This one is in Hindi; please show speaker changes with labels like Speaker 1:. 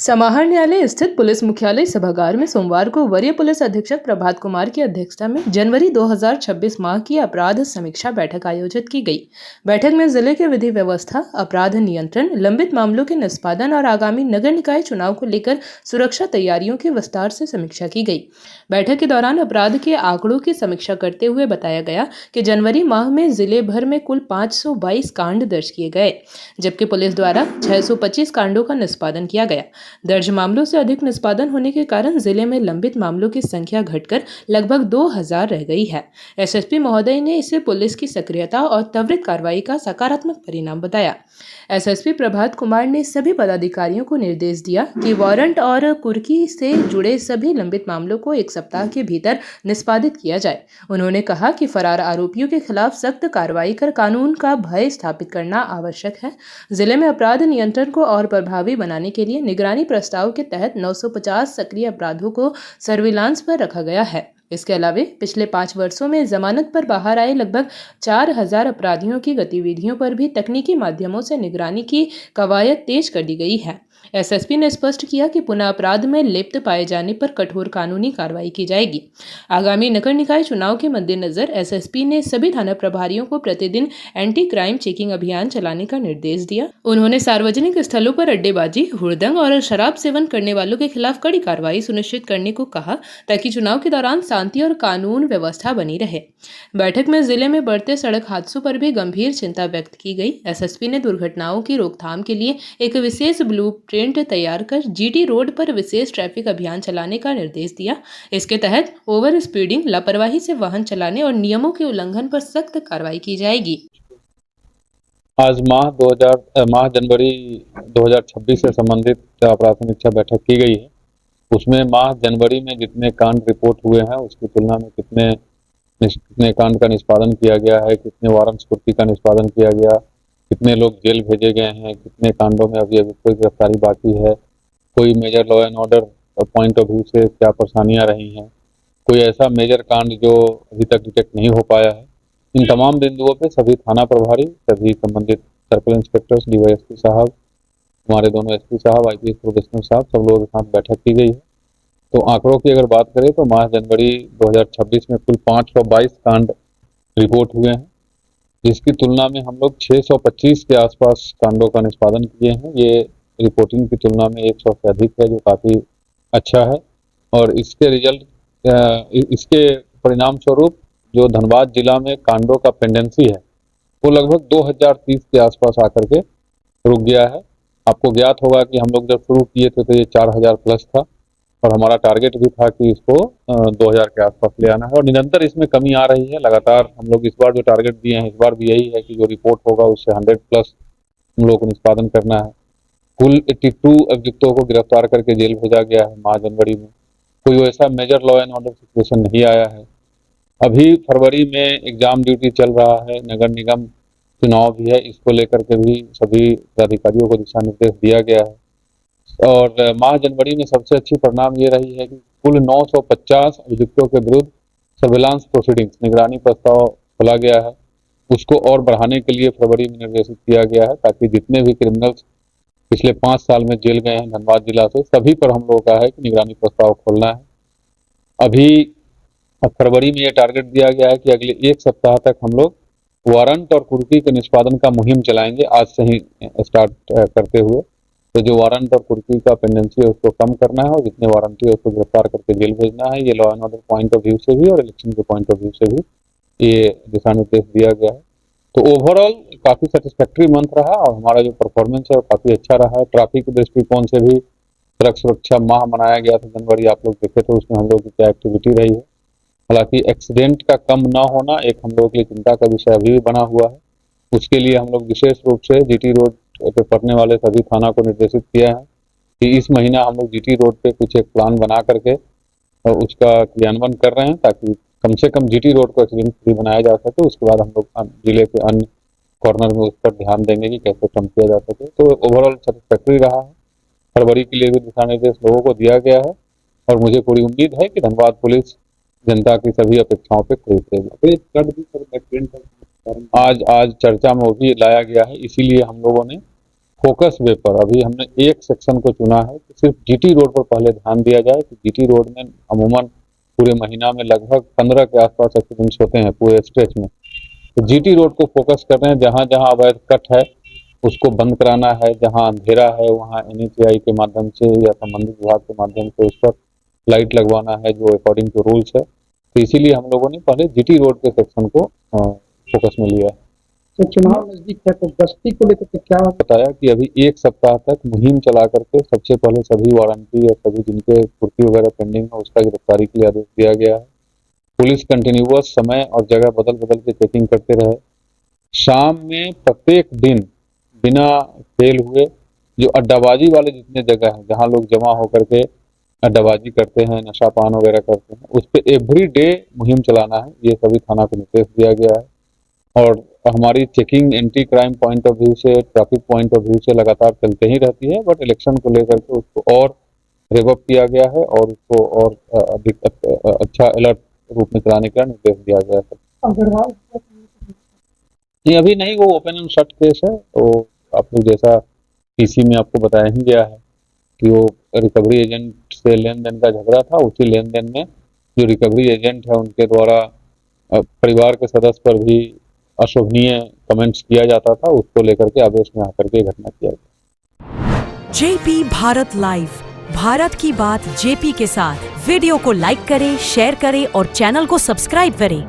Speaker 1: समाहर न्यायालय स्थित पुलिस मुख्यालय सभागार में सोमवार को वरीय पुलिस अधीक्षक प्रभात कुमार की अध्यक्षता में जनवरी 2026 माह की अपराध समीक्षा बैठक आयोजित की गई। बैठक में जिले के विधि व्यवस्था, अपराध नियंत्रण, लंबित मामलों के निष्पादन और आगामी नगर निकाय चुनाव को लेकर सुरक्षा तैयारियों की विस्तार से समीक्षा की गई। बैठक के दौरान अपराध के आंकड़ों की समीक्षा करते हुए बताया गया कि जनवरी माह में जिले भर में कुल 522 कांड दर्ज किए गए, जबकि पुलिस द्वारा 625 कांडों का निष्पादन किया गया। दर्ज मामलों से अधिक निष्पादन होने के कारण जिले में लंबित मामलों की संख्या घटकर लगभग 2000 रह गई है। एसएसपी महोदय ने इसे पुलिस की सक्रियता और त्वरित कार्रवाई का सकारात्मक परिणाम बताया। एसएसपी प्रभात कुमार ने सभी पदाधिकारियों को निर्देश दिया कि वारंट और कुर्की से जुड़े सभी लंबित मामलों को 1 सप्ताह के भीतर निष्पादित किया जाए। उन्होंने कहा कि फरार आरोपियों के खिलाफ सख्त कार्रवाई कर कानून का भय स्थापित करना आवश्यक है। जिले में अपराध नियंत्रण को और प्रभावी बनाने के लिए निगरानी प्रस्ताव के तहत 950 सक्रिय अपराधों को सर्विलांस पर रखा गया है। इसके अलावा पिछले 5 वर्षों में जमानत पर बाहर आए लगभग 4000 अपराधियों की गतिविधियों पर भी तकनीकी माध्यमों से निगरानी की कवायद तेज कर दी गई है। एसएसपी ने स्पष्ट किया कि पुनः अपराध में लिप्त पाए जाने पर कठोर कानूनी कार्रवाई की जाएगी। आगामी नगर निकाय चुनाव के मद्देनजर एसएसपी ने सभी थाना प्रभारियों को प्रतिदिन एंटी क्राइम चेकिंग अभियान चलाने का निर्देश दिया। उन्होंने सार्वजनिक स्थलों पर अड्डेबाजी, हुड़दंग और शराब सेवन करने वालों के खिलाफ कड़ी कार्रवाई सुनिश्चित करने को कहा, ताकि चुनाव के दौरान शांति और कानून व्यवस्था बनी रहे। बैठक में जिले में बढ़ते सड़क हादसों पर भी गंभीर चिंता व्यक्त की गई। एसएसपी ने दुर्घटनाओं की रोकथाम के लिए एक विशेष ब्लूप्रिंट तैयार कर जीटी रोड पर विशेष ट्रैफिक अभियान चलाने का निर्देश दिया। इसके तहत ओवर स्पीडिंग, लापरवाही से वाहन चलाने और नियमों के उल्लंघन पर सख्त कार्रवाई की जाएगी।
Speaker 2: आज माह जनवरी 2026 से संबंधित अपराध समीक्षा बैठक की गई है। उसमें माह जनवरी में जितने कांड रिपोर्ट हुए हैं उसकी तुलना में कितने कांड का निष्पादन किया गया है, कितने वारंट कुर्की का निष्पादन किया गया, कितने लोग जेल भेजे गए हैं, कितने कांडों में अभी कोई गिरफ्तारी बाकी है, कोई major law and order point of view से क्या परेशानियां रही हैं, कोई ऐसा मेजर कांड जो अभी तक डिटेक्ट नहीं हो पाया है। इन तमाम बिंदुओं पे सभी थाना प्रभारी, सभी संबंधित सर्कल इंस्पेक्टर्स, डीवाईएसपी साहब, हमारे दोनों एसपी साहब, आईपीएस प्रोफेशनल साहब, सब लोगों के साथ बैठक की गई है। तो आंकड़ों की अगर बात करें तो माह जनवरी 2026 में कुल 522 कांड रिपोर्ट हुए हैं, जिसकी तुलना में हम लोग 625 के आसपास कांडों का निष्पादन किए हैं। ये रिपोर्टिंग की तुलना में 100 से अधिक है, जो काफ़ी अच्छा है। और इसके परिणाम स्वरूप जो धनबाद जिला में कांडों का पेंडेंसी है वो लगभग 2030 के आसपास आकर के रुक गया है। आपको ज्ञात होगा कि हम लोग जब शुरू किए थे तो ये 4000 प्लस था और हमारा टारगेट भी था कि इसको 2000 के आसपास ले आना है, और निरंतर इसमें कमी आ रही है। लगातार हम लोग इस बार जो टारगेट दिए हैं, इस बार भी यही है कि जो रिपोर्ट होगा उससे 100 प्लस हम लोग को निष्पादन करना है। कुल 82 अभियुक्तों को गिरफ्तार करके जेल भेजा गया है माह जनवरी में। कोई वैसा major law and order situation नहीं आया है। अभी फरवरी में एग्जाम ड्यूटी चल रहा है, नगर निगम चुनाव भी है, इसको लेकर के भी सभी अधिकारियों को दिशा निर्देश दिया गया है। और माह जनवरी में सबसे अच्छी परिणाम ये रही है कि कुल 950 अभियुक्तों के विरुद्ध सर्विलांस प्रोसीडिंग्स, निगरानी प्रस्ताव खोला गया है। उसको और बढ़ाने के लिए फरवरी में निर्देशित किया गया है, ताकि जितने भी क्रिमिनल्स पिछले 5 साल में जेल गए हैं धनबाद जिला से, सभी पर हम लोगों का है कि निगरानी प्रस्ताव खोलना है। अभी फरवरी में ये टारगेट दिया गया है कि अगले 1 सप्ताह तक हम लोग वारंट और कुर्की के निष्पादन का मुहिम चलाएंगे, आज से ही स्टार्ट करते हुए। तो जो वारंट और कुर्की का पेंडेंसी है उसको कम करना है, और जितने वारंटी है उसको गिरफ्तार करके जेल भेजना है। ये law and order point of view से भी और इलेक्शन के पॉइंट ऑफ व्यू से भी ये दिशा निर्देश दिया गया है। तो ओवरऑल काफ़ी सेटिस्फैक्ट्री मंथ रहा और हमारा जो परफॉर्मेंस है वो काफ़ी अच्छा रहा है। ट्रैफिक के दृष्टिकोण से भी सड़क सुरक्षा माह मनाया गया था जनवरी, आप लोग देखे थे, उसमें हम लोग की क्या एक्टिविटी रही है। हालांकि एक्सीडेंट का कम ना होना एक हम लोग के लिए चिंता का विषय अभी भी बना हुआ है। उसके लिए हम लोग विशेष रूप से जीटी रोड पे पड़ने वाले सभी थाना को निर्देशित किया है कि इस महीना हम लोग जीटी रोड पे कुछ एक प्लान बना करके उसका क्रियान्वयन कर रहे हैं, ताकि कम से कम जीटी रोड को एक्सीडेंट फ्री बनाया जा सके। उसके बाद हम लोग जिले के अन्य कॉर्नर में उस पर ध्यान देंगे कि कैसे कम किया जा सके। तो ओवरऑल सेटिस्फैक्ट्री रहा है। फरवरी के लिए भी दिशा निर्देश लोगों को दिया गया है और मुझे पूरी उम्मीद है कि धनबाद पुलिस जनता की सभी अपेक्षाओं पे खरी उतरेगी। आज चर्चा में वो भी लाया गया है, इसीलिए हम लोगों ने फोकस वे पर अभी हमने एक सेक्शन को चुना है कि सिर्फ जीटी रोड पर पहले ध्यान दिया जाए कि जीटी रोड में अमूमन पूरे महीना में लगभग 15 के आसपास एक्सीडेंट्स होते हैं पूरे स्ट्रेच में। तो जीटी रोड को फोकस कर रहे हैं, जहाँ जहाँ अवैध कट है उसको बंद कराना है, जहाँ अंधेरा है वहाँ NHAI के माध्यम से या संबंधित विभाग के माध्यम से उस पर लाइट लगवाना है जो अकॉर्डिंग टू रूल्स है। तो इसीलिए हम लोगों ने पहले जीटी रोड के सेक्शन को फोकस में लिया है।
Speaker 3: तो चुनाव नजदीक है तो गश्ती को लेकर के क्या
Speaker 2: बताया कि अभी एक सप्ताह तक मुहिम चला करके सबसे पहले सभी वारंटी और सभी जिनके कुर्सी वगैरह पेंडिंग है उसका गिरफ्तारी के लिए आदेश दिया गया है। पुलिस कंटिन्यूअस समय और जगह बदल बदल के चेकिंग करते रहे। शाम में प्रत्येक दिन बिना फेल हुए जो अड्डाबाजी वाले जितने जगह हैं जहां लोग जमा होकर के अड्डाबाजी करते हैं, नशा पान वगैरह करते हैं, उस पर एवरी डे मुहिम चलाना है, ये सभी थाना को निर्देश दिया गया है। और हमारी checking anti crime point of view से, ट्रैफिक पॉइंट ऑफ व्यू से लगातार चलते ही रहती है, बट इलेक्शन को लेकर के उसको और रेवअप किया गया है और उसको और अधिक अच्छा अलर्ट रूप में चलाने का निर्देश दिया गया है।
Speaker 3: अग्रवाल
Speaker 2: नहीं, अभी नहीं, वो ओपन एंड शट केस है। तो आप लोग जैसा पीसी में आपको बताया ही गया है कि वो रिकवरी एजेंट से लेन देन का झगड़ा था, उसी लेन देन में जो रिकवरी एजेंट है उनके द्वारा परिवार के सदस्य पर भी अशोभनीय कमेंट्स किया जाता था, उसको लेकर के आवेश में आकर के घटना किया गया।
Speaker 4: जेपी भारत लाइव, भारत की बात जेपी के साथ। वीडियो को लाइक करें, शेयर करें और चैनल को सब्सक्राइब करें।